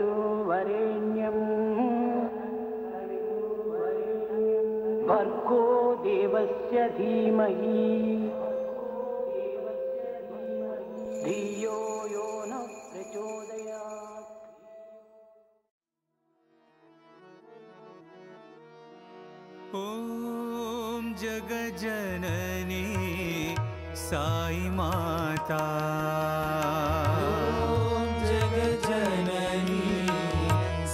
तत्सवितुर्वरेण्यं भर्गो देवस्य धीमहि धियो यो न प्रचोदयात्। ॐ जगज्जननी साई माता, ॐ जगज्जननी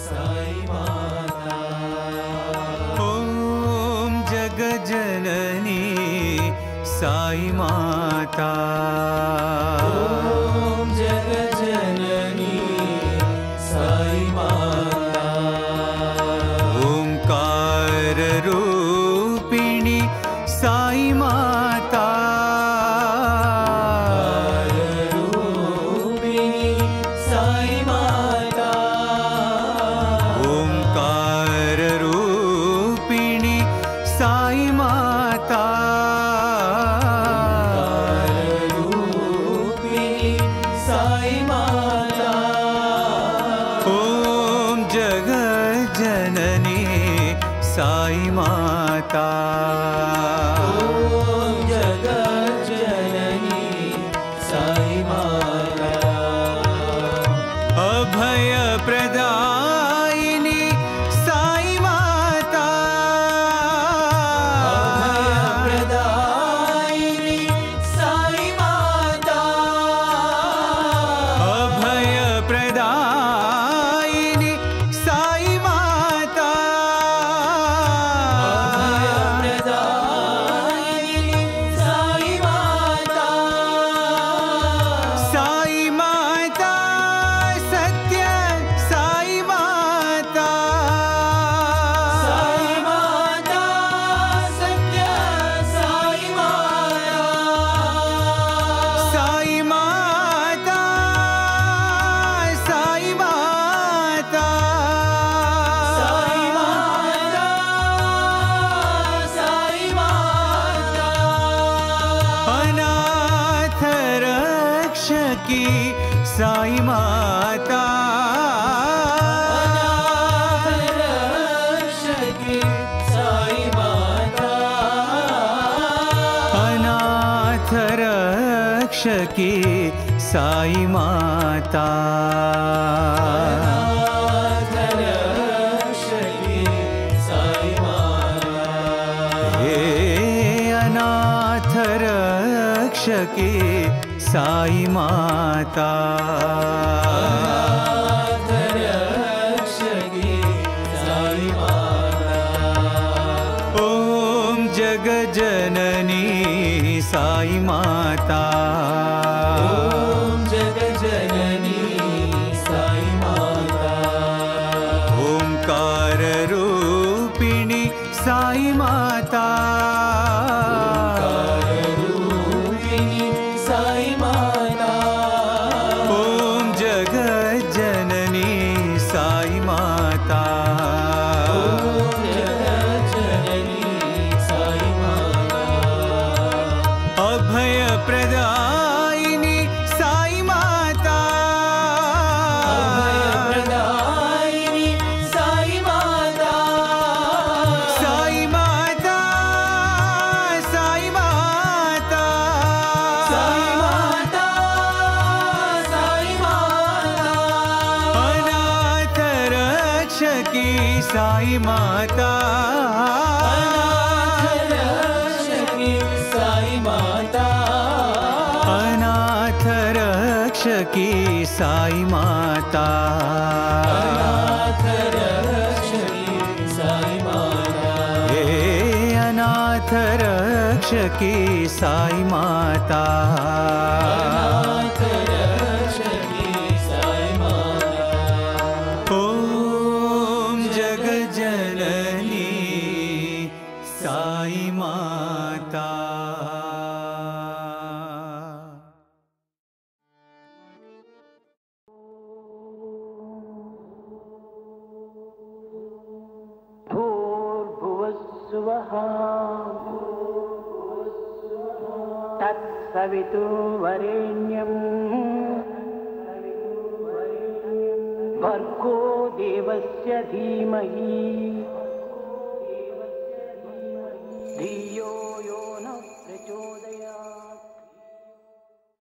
साई माता, ॐ जगज्जननी साई माता, ॐ जगज्जननी साई माता, ओंकार रूपिणी साई माता, रूपिणी साई माता, ओंकार रूपिणी साई माता, रूपिणी साई माता, ॐ जगज्जननी साई माता, ॐ जगज्जननी साई माता, अभय प्रदायिनी साई माता, अभयप्रदायिनी साई माता, अभय प्रदायिनी साई माता, अभयप्रदायिनी साई माता, साई माता सत्य साई माता, साई माता सत्य साई माता, साई माता, साई माता, साई माता, साई माता, अनाथ रक्षकी साई माता, अनाथ रक्षकी साई माता, अनाथ रक्षकी साई माता, अनाथ रक्षकी साई माता, हे अनाथ रक्षकी साई माता, अनाथ रक्षकी साई माता, ॐ जगज्जननी साई माता, ॐ जगज्जननी साई माता, ओंकार रूपिणी साई माता, रूपिणी साई माता, ॐ जगज्जननी साई माता, जगज्जननी साई माता, अभय प्रदायिनी साई माता, अभयप्रदायिनी साई माता, साई माता, साई माता, साई माता, साई माता, अनाथ रक्षकी साई माता, अनाथ रक्षकी साई माता, अनाथ रक्षकी साई माता, अनाथ रक्षकी साई माता, हे अनाथ रक्षकी साई माता, अनाथ रक्षकी साई माता, ॐ जगज्जननी साई माता, भूर्भुवः स्वः तत्सवितुर्वरेण्यं सवितुर्वरेण्यं भर्गो देवस्य धीमहि